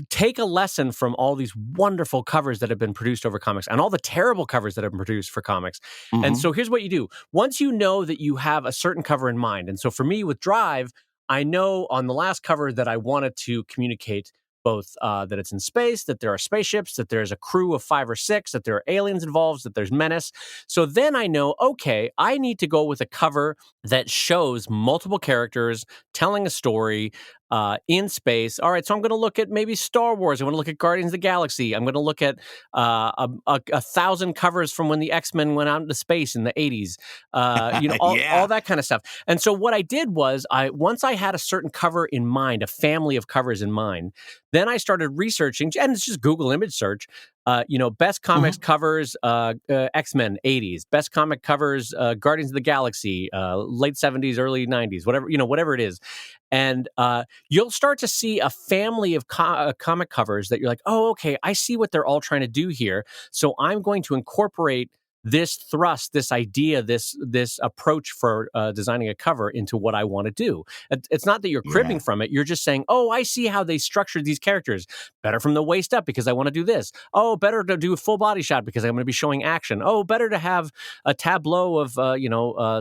take a lesson from all these wonderful covers that have been produced over comics and all the terrible covers that have been produced for comics. And so here's what you do. Once you know that you have a certain cover in mind, and so for me with Drive, I know on the last cover that I wanted to communicate both that it's in space, that there are spaceships, that there's a crew of 5 or 6, that there are aliens involved, that there's menace. So then I know, okay, I need to go with a cover that shows multiple characters telling a story in space. All right, so I'm going to look at maybe Star Wars. I'm going to look at Guardians of the Galaxy. I'm going to look at a 1,000 covers from when the X-Men went out into space in the 80s. All that kind of stuff. And so what I did was, once I had a certain cover in mind, a family of covers in mind, then I started researching, and it's just Google image search. Best comics covers, X-Men 80s, best comic covers, Guardians of the Galaxy, late 70s, early 90s, whatever it is. And you'll start to see a family of comic covers that you're like, oh, okay, I see what they're all trying to do here. So I'm going to incorporate this thrust, this idea, this approach for designing a cover into what I want to do. It's not that you're cribbing from it. You're just saying, oh, I see how they structured these characters. Better from the waist up because I want to do this. Oh, better to do a full body shot because I'm going to be showing action. Oh, better to have a tableau of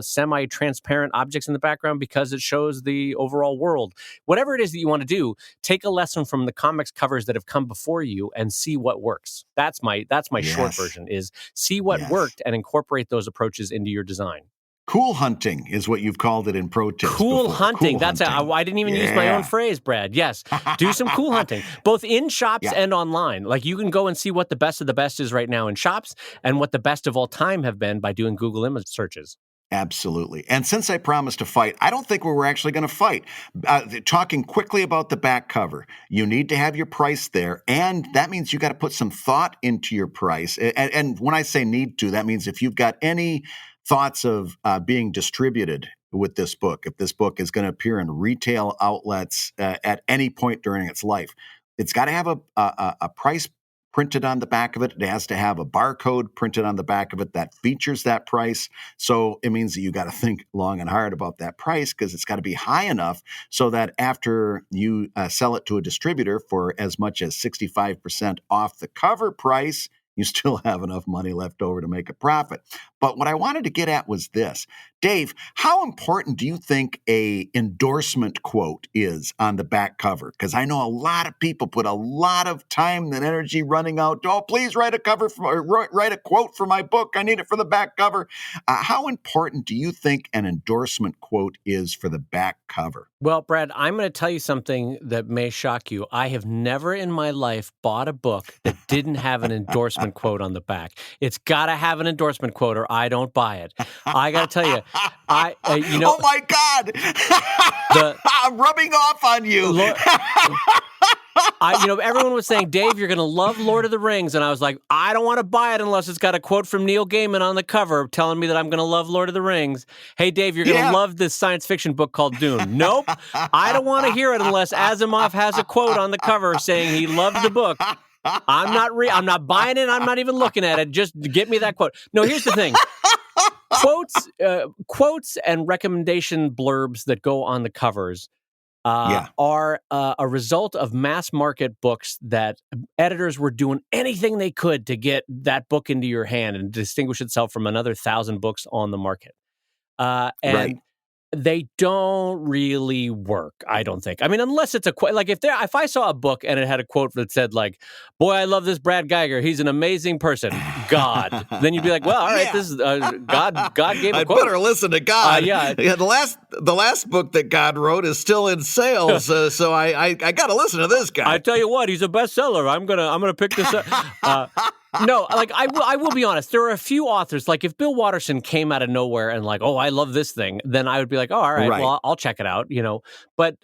semi-transparent objects in the background because it shows the overall world. Whatever it is that you want to do, take a lesson from the comics covers that have come before you and see what works. That's my short version, is see what worked and incorporate those approaches into your design. Cool hunting is what you've called it in ProTips. Cool hunting. That's I didn't even use my own phrase, Brad. Yes. Do some cool hunting, both in shops and online. Like you can go and see what the best of the best is right now in shops and what the best of all time have been by doing Google image searches. Absolutely. And since I promised to fight, I don't think we're actually going to fight. Talking quickly about the back cover, you need to have your price there. And that means you got to put some thought into your price. And when I say need to, that means if you've got any thoughts of being distributed with this book, if this book is going to appear in retail outlets at any point during its life, it's got to have a price printed on the back of it. It has to have a barcode printed on the back of it that features that price. So it means that you got to think long and hard about that price because it's got to be high enough so that after you sell it to a distributor for as much as 65% off the cover price, you still have enough money left over to make a profit. But what I wanted to get at was this. Dave, how important do you think a endorsement quote is on the back cover? Because I know a lot of people put a lot of time and energy running out. Oh, please write a quote for my book. I need it for the back cover. How important do you think an endorsement quote is for the back cover? Well, Brad, I'm going to tell you something that may shock you. I have never in my life bought a book that didn't have an endorsement quote on the back. It's got to have an endorsement quote or I don't buy it. I got to tell you, oh my God, I'm rubbing off on you. Everyone was saying, Dave, you're going to love Lord of the Rings. And I was like, I don't want to buy it unless it's got a quote from Neil Gaiman on the cover telling me that I'm going to love Lord of the Rings. Hey, Dave, you're going to love this science fiction book called Dune. Nope. I don't want to hear it unless Asimov has a quote on the cover saying he loved the book. I'm not buying it. I'm not even looking at it. Just get me that quote. No, here's the thing. Quotes and recommendation blurbs that go on the covers are a result of mass market books that editors were doing anything they could to get that book into your hand and distinguish itself from another 1,000 books on the market. They don't really work, I don't think. I mean, unless it's a quote. Like if I saw a book and it had a quote that said like, "Boy, I love this Brad Geiger. He's an amazing person." God. Then you'd be like, "Well, all right, Yeah. this is God. God gave a I'd quote." better listen to God. Yeah. The last book that God wrote is still in sales, so I got to listen to this guy. I tell you what, he's a bestseller. I'm gonna pick this up. No, like I will be honest. There are a few authors, like if Bill Watterson came out of nowhere and like, oh, I love this thing, then I would be like, oh, all right, Right. well, I'll check it out, you know. But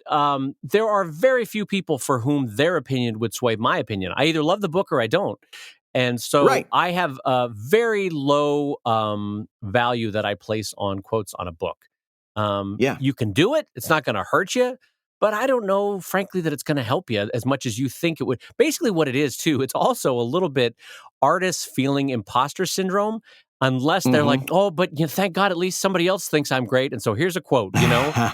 there are very few people for whom their opinion would sway my opinion. I either love the book or I don't. And so Right. I have a very low value that I place on quotes on a book. Yeah. You can do it. It's not going to hurt you. But I don't know, frankly, that it's going to help you as much as you think it would. Basically, what it is, too, it's also a little bit artists feeling imposter syndrome, unless they're like, oh, but you know, thank God at least somebody else thinks I'm great. And so here's a quote, you know?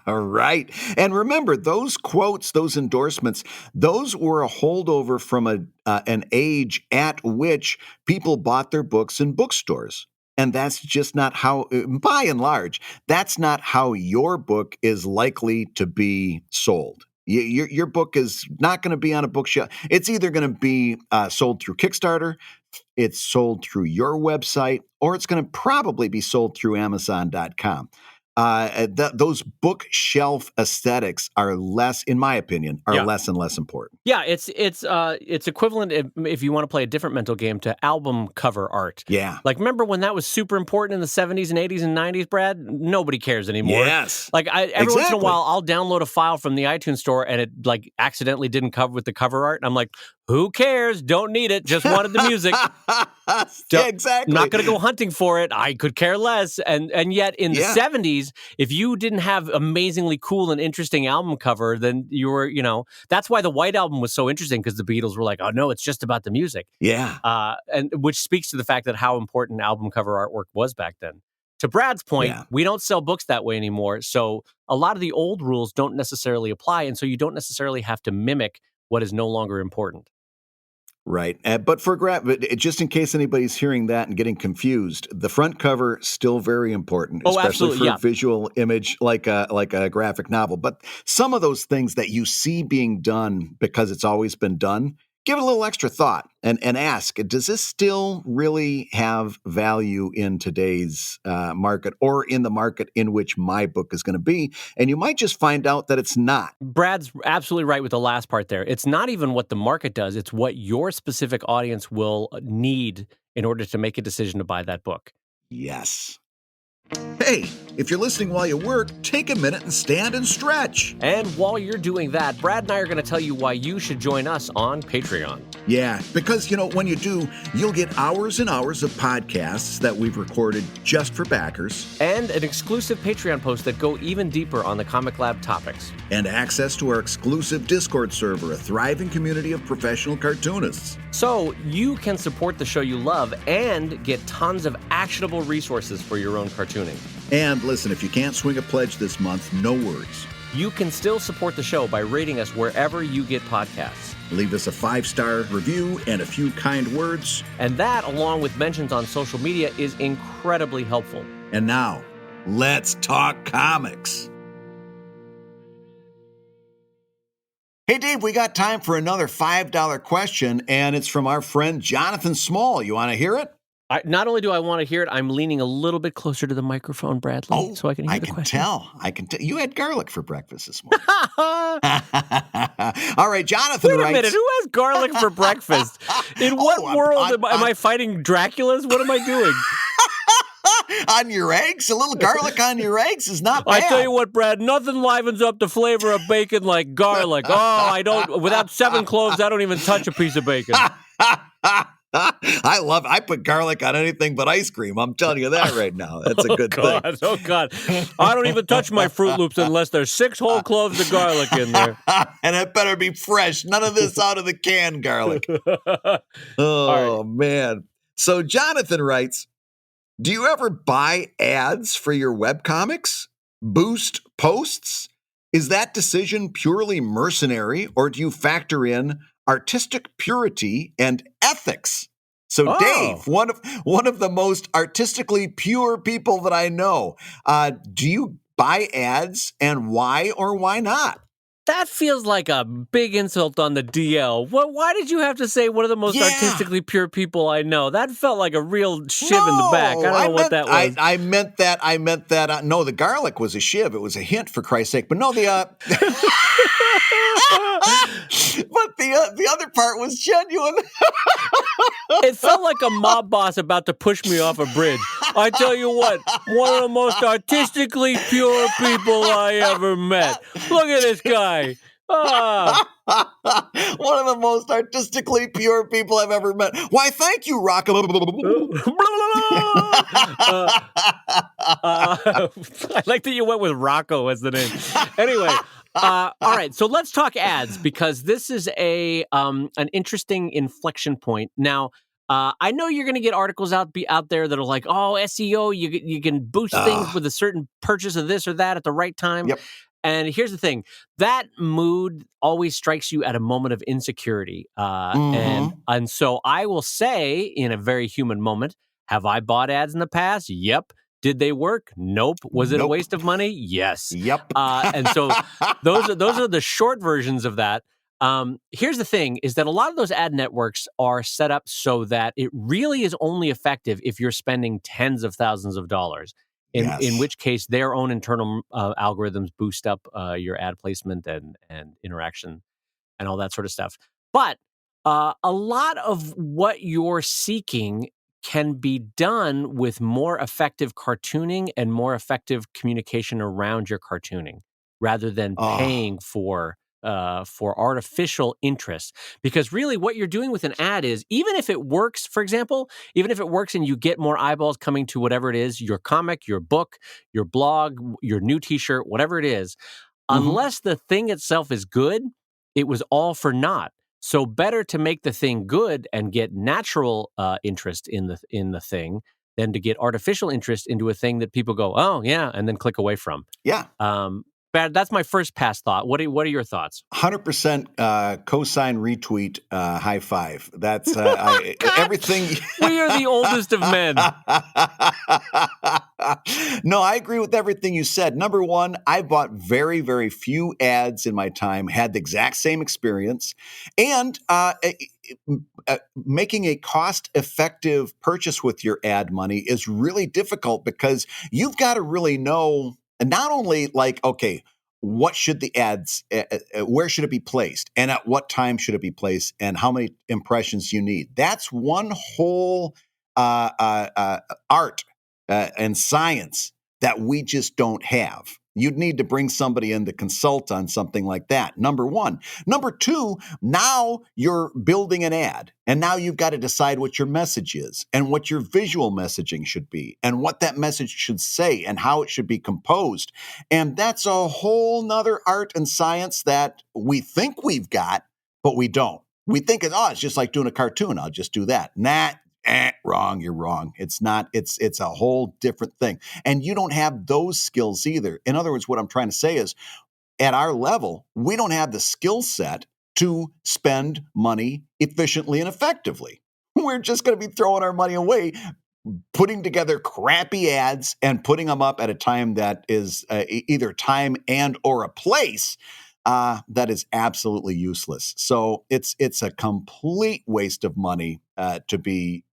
Right. And remember, those quotes, those endorsements, those were a holdover from an age at which people bought their books in bookstores. And that's just not how, by and large, that's not how your book is likely to be sold. Your book is not going to be on a bookshelf. It's either going to be sold through Kickstarter, it's sold through your website, or it's going to probably be sold through Amazon.com. Those bookshelf aesthetics are less, in my opinion, less and less important. Yeah, it's equivalent if you want to play a different mental game to album cover art. Yeah. Like remember when that was super important in the 70s and 80s and 90s, Brad? Nobody cares anymore. Yes. Like every once in a while I'll download a file from the iTunes store and it like accidentally didn't cover with the cover art and I'm like, who cares? Don't need it. Just wanted the music. Yeah, exactly. Not going to go hunting for it. I could care less. And yet in the 70s, if you didn't have amazingly cool and interesting album cover, then you were, you know, that's why the White Album was so interesting because the Beatles were like, oh no, it's just about the music. Yeah. And which speaks to the fact that how important album cover artwork was back then. To Brad's point, we don't sell books that way anymore. So a lot of the old rules don't necessarily apply. And so you don't necessarily have to mimic what is no longer important. Right. But just in case anybody's hearing that and getting confused, the front cover still very important, especially for a visual image like a graphic novel. But some of those things that you see being done because it's always been done, give it a little extra thought and ask, does this still really have value in today's market or in the market in which my book is going to be? And you might just find out that it's not. Brad's absolutely right with the last part there. It's not even what the market does. It's what your specific audience will need in order to make a decision to buy that book. Yes. Hey, if you're listening while you work, take a minute and stand and stretch. And while you're doing that, Brad and I are going to tell you why you should join us on Patreon. Yeah, because, when you do, you'll get hours and hours of podcasts that we've recorded just for backers. And an exclusive Patreon post that go even deeper on the Comic Lab topics. And access to our exclusive Discord server, a thriving community of professional cartoonists. So you can support the show you love and get tons of actionable resources for your own cartooning. And listen, if you can't swing a pledge this month, no worries. You can still support the show by rating us wherever you get podcasts. Leave us a 5-star review and a few kind words. And that, along with mentions on social media, is incredibly helpful. And now, let's talk comics. Hey, Dave, we got time for another $5 question, and it's from our friend Jonathan Small. You want to hear it? Not only do I want to hear it, I'm leaning a little bit closer to the microphone, Bradley, so I can hear the question. I can tell. You had garlic for breakfast this morning. All right, Jonathan writes... Wait a minute, who has garlic for breakfast? In what world am I fighting Draculas? What am I doing? On your eggs? A little garlic on your eggs is not bad. I tell you what, Brad, nothing livens up the flavor of bacon like garlic. Without 7 cloves, I don't even touch a piece of bacon. I put garlic on anything but ice cream. I'm telling you that right now. That's a good thing. Oh, God. I don't even touch my Fruit Loops unless there's 6 whole cloves of garlic in there. And it better be fresh. None of this out of the can garlic. Oh, man. So Jonathan writes, do you ever buy ads for your webcomics? Boost posts? Is that decision purely mercenary, or do you factor in artistic purity and ethics? So Oh, Dave, one of the most artistically pure people that I know, do you buy ads, and why or why not? that feels like a big insult on the DL. Why did you have to say one of the most Yeah. artistically pure people I know? That felt like a real shiv in the back. I No, don't know what that was. I meant that. I meant that. No, the garlic was a shiv. It was a hint, for Christ's sake. But no, but the other part was genuine. It felt like a mob boss about to push me off a bridge. I tell you what, one of the most artistically pure people I ever met. Look at this guy. Ah. One of the most artistically pure people I've ever met. Why, thank you, Rock. I like that you went with Rocco as the name. Anyway, all right. So let's talk ads, because this is an interesting inflection point. Now, I know you're going to get articles out there that are like, oh, SEO, you can boost things with a certain purchase of this or that at the right time. Yep. And here's the thing: that mood always strikes you at a moment of insecurity, and so I will say, in a very human moment, have I bought ads in the past? Yep. Did they work? Nope. Was it a Nope. waste of money? Yes. Yep. And so those are the short versions of that. Here's the thing: is that a lot of those ad networks are set up so that it really is only effective if you're spending tens of thousands of dollars. In Yes. which case, their own internal algorithms boost up your ad placement and interaction and all that sort of stuff. But a lot of what you're seeking can be done with more effective cartooning and more effective communication around your cartooning, rather than Oh, paying for artificial interest. Because really, what you're doing with an ad is, even if it works, for example, even if it works and you get more eyeballs coming to whatever it is, your comic, your book, your blog, your new T-shirt, whatever it is, unless the thing itself is good, it was all for naught. So better to make the thing good and get natural interest in the thing than to get artificial interest into a thing that people go, oh yeah, and then click away from. yeah. But that's my first pass thought. What are your thoughts? 100% cosign retweet, high five. That's God, everything. we are the oldest of men. No, I agree with everything you said. Number one, I bought very, very few ads in my time, had the exact same experience. And making a cost effective purchase with your ad money is really difficult, because you've got to really know, and not only like, okay, what should the ads, where should it be placed, and at what time should it be placed, and how many impressions you need. That's one whole art and science that we just don't have. You'd need to bring somebody in to consult on something like that. Number one. Number two, now you're building an ad, and now you've got to decide what your message is, and what your visual messaging should be, and what that message should say, and how it should be composed. And that's a whole nother art and science that we think we've got, but we don't. We think, it's just like doing a cartoon. I'll just do that. Nah, wrong. You're wrong. It's not. It's a whole different thing. And you don't have those skills either. In other words, what I'm trying to say is, at our level, we don't have the skill set to spend money efficiently and effectively. We're just going to be throwing our money away, putting together crappy ads and putting them up at a time that is either time and or a place that is absolutely useless. So it's a complete waste of money to be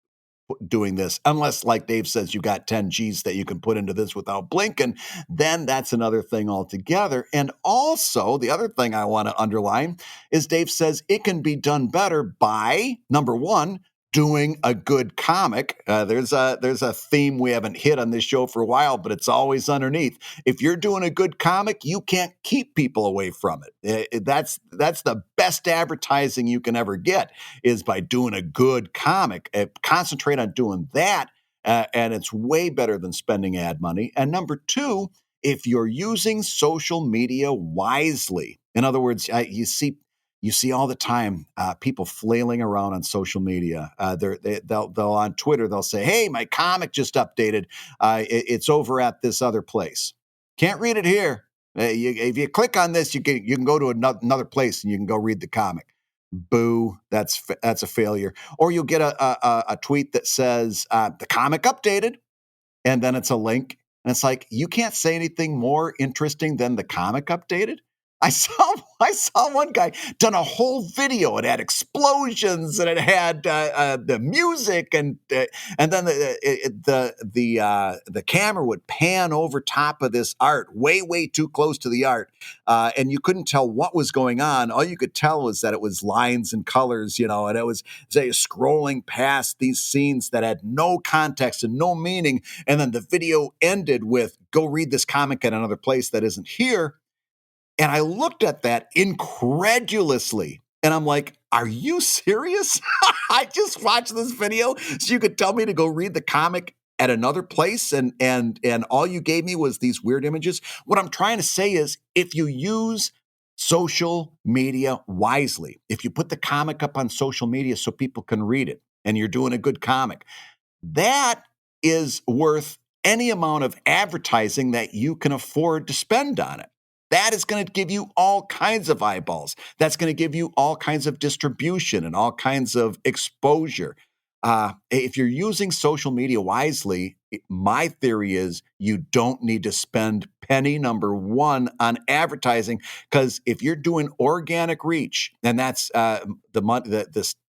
doing this, unless, like Dave says, you got 10 G's that you can put into this without blinking. Then that's another thing altogether. And also, the other thing I want to underline is Dave says it can be done better by, number one, doing a good comic. There's a theme we haven't hit on this show for a while, but it's always underneath. If you're doing a good comic, you can't keep people away from it. That's the best advertising you can ever get, is by doing a good comic. Concentrate on doing that, and it's way better than spending ad money. And number two, if you're using social media wisely, in other words, you see all the time people flailing around on social media. They'll on Twitter, they'll say, hey, my comic just updated. It's over at this other place. Can't read it here. If you click on this, you can go to another place and you can go read the comic. Boo, that's a failure. Or you'll get a tweet that says the comic updated, and then it's a link, and it's like, you can't say anything more interesting than the comic updated. I saw one guy done a whole video. It had explosions and it had the music, and then the camera would pan over top of this art, way too close to the art, and you couldn't tell what was going on. All you could tell was that it was lines and colors, and it was, say, scrolling past these scenes that had no context and no meaning, and then the video ended with, "Go read this comic at another place that isn't here." And I looked at that incredulously, and I'm like, are you serious? I just watched this video so you could tell me to go read the comic at another place, and all you gave me was these weird images? What I'm trying to say is, if you use social media wisely, if you put the comic up on social media so people can read it, and you're doing a good comic, that is worth any amount of advertising that you can afford to spend on it. That is going to give you all kinds of eyeballs. That's going to give you all kinds of distribution and all kinds of exposure. If you're using social media wisely, my theory is you don't need to spend penny number one on advertising, because if you're doing organic reach, and that's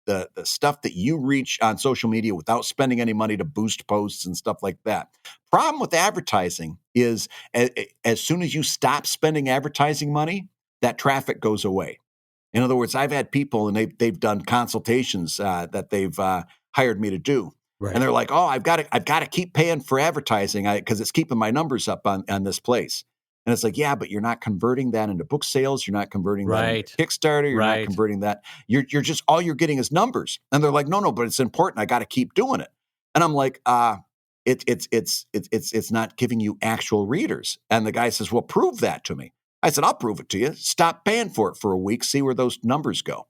the stuff that you reach on social media without spending any money to boost posts and stuff like that. Problem with advertising is, as soon as you stop spending advertising money, that traffic goes away. In other words, I've had people, and they've done consultations that they've hired me to do. Right. And they're like, "Oh, I've got to keep paying for advertising because it's keeping my numbers up on this place." And it's like, yeah, but you're not converting that into book sales. You're not converting that into Kickstarter. You're not converting that. You're just, all you're getting is numbers. And they're like, no, but it's important. I got to keep doing it. And I'm like, it's not giving you actual readers. And the guy says, well, prove that to me. I said, I'll prove it to you. Stop paying for it for a week. See where those numbers go.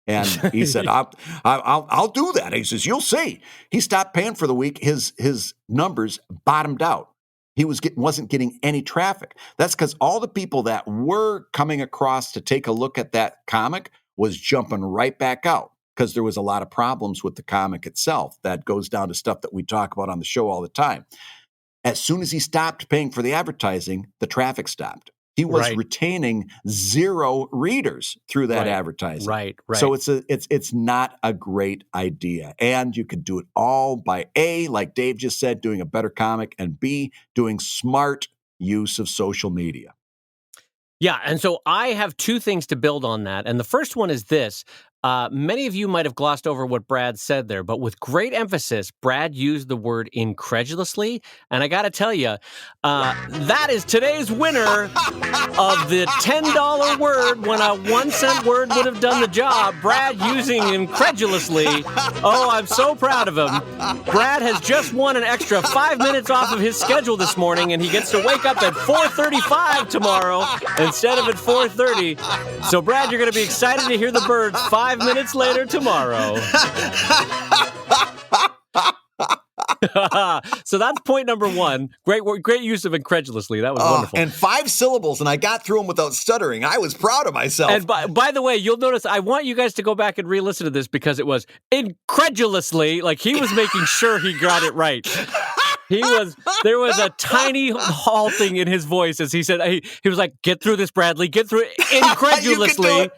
And he said, I'll do that. He says, you'll see. He stopped paying for the week. His numbers bottomed out. He wasn't getting any traffic. That's because all the people that were coming across to take a look at that comic was jumping right back out, because there was a lot of problems with the comic itself. That goes down to stuff that we talk about on the show all the time. As soon as he stopped paying for the advertising, the traffic stopped. He was retaining 0 readers through that advertising. Right. So it's not a great idea. And you could do it all by A, like Dave just said, doing a better comic, and B, doing smart use of social media. Yeah, and so I have 2 things to build on that. And the first one is this. Many of you might have glossed over what Brad said there, but with great emphasis, Brad used the word incredulously. And I got to tell you, that is today's winner of the $10 word when a 1-cent word would have done the job. Brad using incredulously. Oh, I'm so proud of him. Brad has just won an extra 5 minutes off of his schedule this morning, and he gets to wake up at 4:35 tomorrow instead of at 4:30. So, Brad, you're going to be excited to hear the birds 5 minutes later tomorrow. So that's point number 1. Great use of incredulously. That was wonderful. And 5 syllables, and I got through them without stuttering. I was proud of myself. And by the way, you'll notice, I want you guys to go back and re-listen to this, because it was incredulously, like he was making sure he got it right. There was a tiny halting in his voice as he said, he was like, get through this, Bradley, get through it incredulously.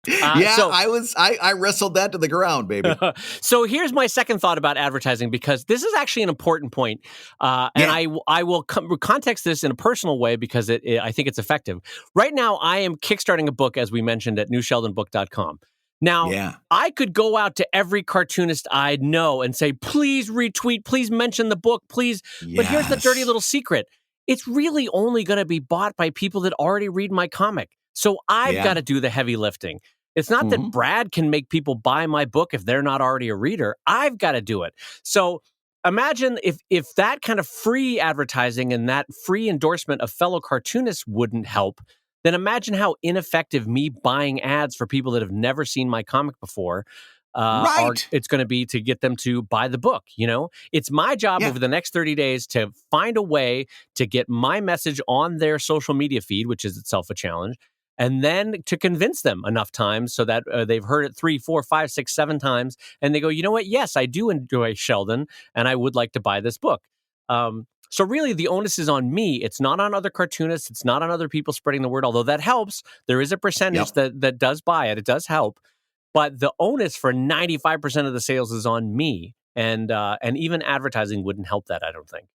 I wrestled that to the ground, baby. So here's my second thought about advertising, because this is actually an important point. And I will context this in a personal way, because I think it's effective. Right now, I am kickstarting a book, as we mentioned, at newsheldonbook.com. Now, I could go out to every cartoonist I know and say, please retweet, please mention the book, please. Yes. But here's the dirty little secret. It's really only going to be bought by people that already read my comic. So I've got to do the heavy lifting. It's not that Brad can make people buy my book if they're not already a reader. I've got to do it. So imagine if that kind of free advertising and that free endorsement of fellow cartoonists wouldn't help, then imagine how ineffective me buying ads for people that have never seen my comic before it's going to be to get them to buy the book. It's my job over the next 30 days to find a way to get my message on their social media feed, which is itself a challenge, and then to convince them enough times so that they've heard it 3, 4, 5, 6, 7 times, and they go, you know what? Yes, I do enjoy Sheldon, and I would like to buy this book. So really, the onus is on me. It's not on other cartoonists. It's not on other people spreading the word, although that helps. There is a percentage that does buy it. It does help. But the onus for 95% of the sales is on me. And even advertising wouldn't help that, I don't think.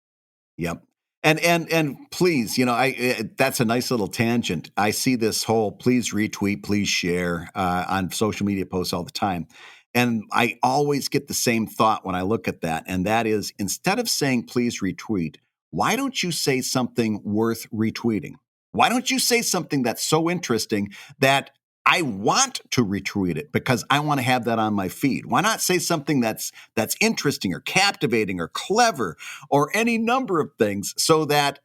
Yep. And please, that's a nice little tangent. I see this whole please retweet, please share on social media posts all the time. And I always get the same thought when I look at that. And that is, instead of saying please retweet, why don't you say something worth retweeting? Why don't you say something that's so interesting that I want to retweet it because I want to have that on my feed? Why not say something that's interesting or captivating or clever or any number of things so that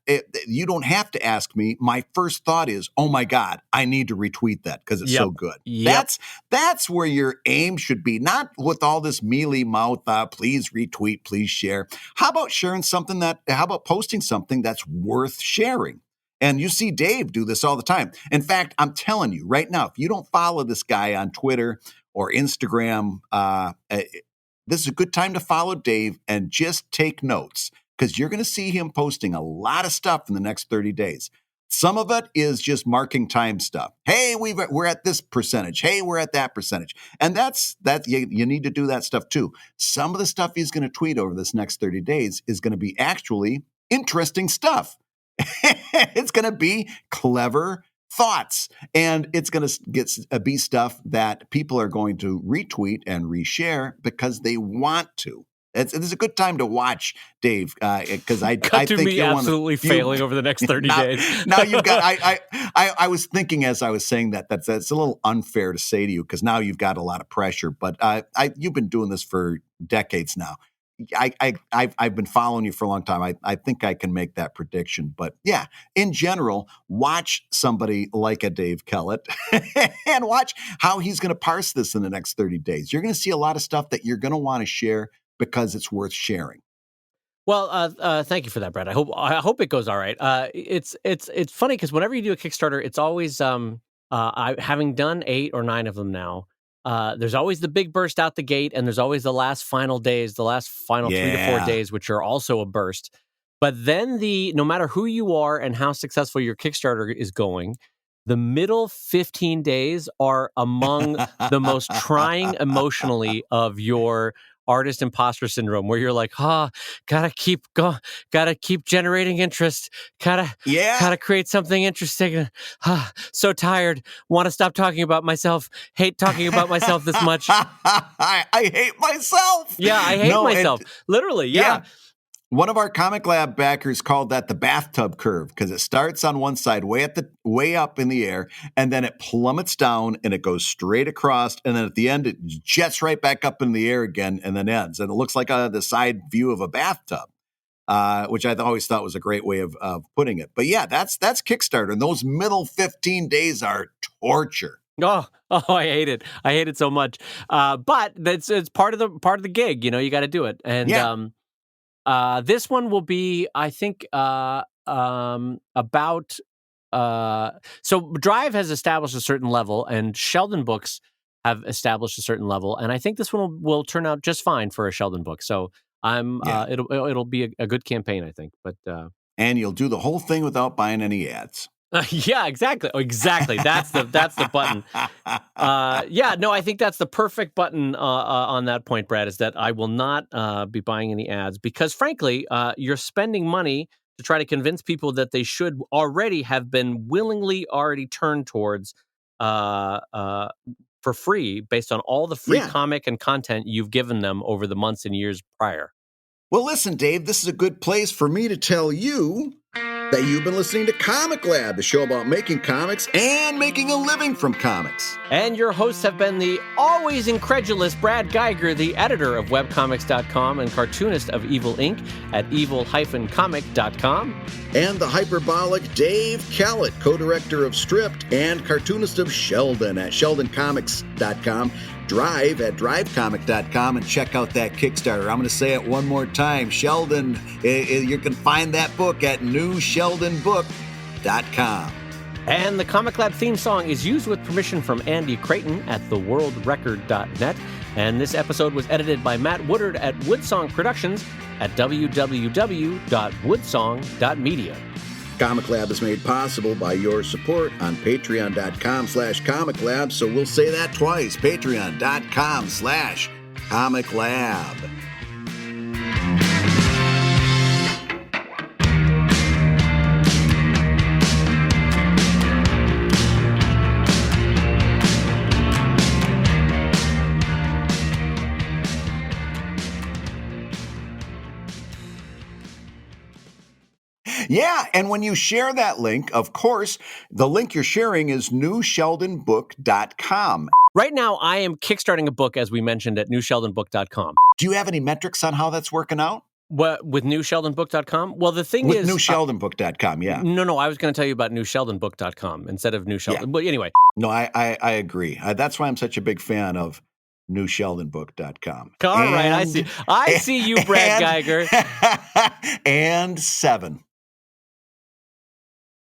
you don't have to ask me? My first thought is, oh my God, I need to retweet that because it's so good. Yep. That's where your aim should be, not with all this mealy mouth, please retweet, please share. How about posting something that's worth sharing? And you see Dave do this all the time. In fact, I'm telling you right now, if you don't follow this guy on Twitter or Instagram, this is a good time to follow Dave and just take notes because you're going to see him posting a lot of stuff in the next 30 days. Some of it is just marking time stuff. Hey, we're at this percentage. Hey, we're at that percentage. And that's you need to do that stuff too. Some of the stuff he's going to tweet over this next 30 days is going to be actually interesting stuff. It's going to be clever thoughts, and it's going to be stuff that people are going to retweet and reshare because they want to. It's a good time to watch, Dave, because I think me absolutely failing over the next 30 days. Now you've got. I was thinking as I was saying that's a little unfair to say to you because now you've got a lot of pressure. But you've been doing this for decades now. I've been following you for a long time. I think I can make that prediction. But yeah, in general, watch somebody like a Dave Kellett and watch how he's going to parse this in the next 30 days. You're going to see a lot of stuff that you're going to want to share because it's worth sharing. Well, thank you for that, Brad. I hope it goes all right. It's funny because whenever you do a Kickstarter, it's always having done 8 or 9 of them now. There's always the big burst out the gate, and there's always the last final 3 to 4 days, which are also a burst. But then no matter who you are and how successful your Kickstarter is going, the middle 15 days are among the most trying emotionally of your artist imposter syndrome, where you're like, gotta keep generating interest, gotta create something interesting. So tired, want to stop talking about myself, hate talking about myself this much. I hate myself. Yeah, I hate myself. Literally, yeah. One of our Comic Lab backers called that the bathtub curve because it starts on one side way up in the air, and then it plummets down and it goes straight across, and then at the end it jets right back up in the air again and then ends. And it looks like the side view of a bathtub, which I always thought was a great way of putting it. But yeah, that's Kickstarter, and those middle 15 days are torture. Oh, I hate it. I hate it so much. But it's part of the gig. You got to do it. And this one will be, I think, about. So Drive has established a certain level, and Sheldon books have established a certain level, and I think this one will turn out just fine for a Sheldon book. So it'll be a good campaign, I think. But and you'll do the whole thing without buying any ads. Yeah, exactly. That's the button. I think that's the perfect button on that point, Brad, is that I will not be buying any ads because, frankly, you're spending money to try to convince people that they should already have been willingly already turned towards for free based on all the free comic and content you've given them over the months and years prior. Well, listen, Dave, this is a good place for me to tell you that you've been listening to Comic Lab, the show about making comics and making a living from comics. And your hosts have been the always incredulous Brad Geiger, the editor of webcomics.com and cartoonist of Evil Inc. at evil-comic.com. And the hyperbolic Dave Kellett, co-director of Stripped and cartoonist of Sheldon at sheldoncomics.com. Drive at drivecomic.com and check out that Kickstarter. I'm going to say it one more time. Sheldon, you can find that book at newsheldonbook.com. And the Comic Lab theme song is used with permission from Andy Creighton at theworldrecord.net. And this episode was edited by Matt Woodard at Woodsong Productions at www.woodsong.media. Comic Lab is made possible by your support on patreon.com/Comic Lab. So we'll say that twice, patreon.com/Comic Lab. Yeah, and when you share that link, of course, the link you're sharing is newsheldonbook.com. Right now, I am kickstarting a book, as we mentioned, at newsheldonbook.com. Do you have any metrics on how that's working out? What, with newsheldonbook.com? Well, the thing With is... newsheldonbook.com, yeah. No, I was going to tell you about newsheldonbook.com instead of New Sheldon. Yeah. But anyway. No, I agree. That's why I'm such a big fan of newsheldonbook.com. All right, I see you, Brad Geiger. And 7.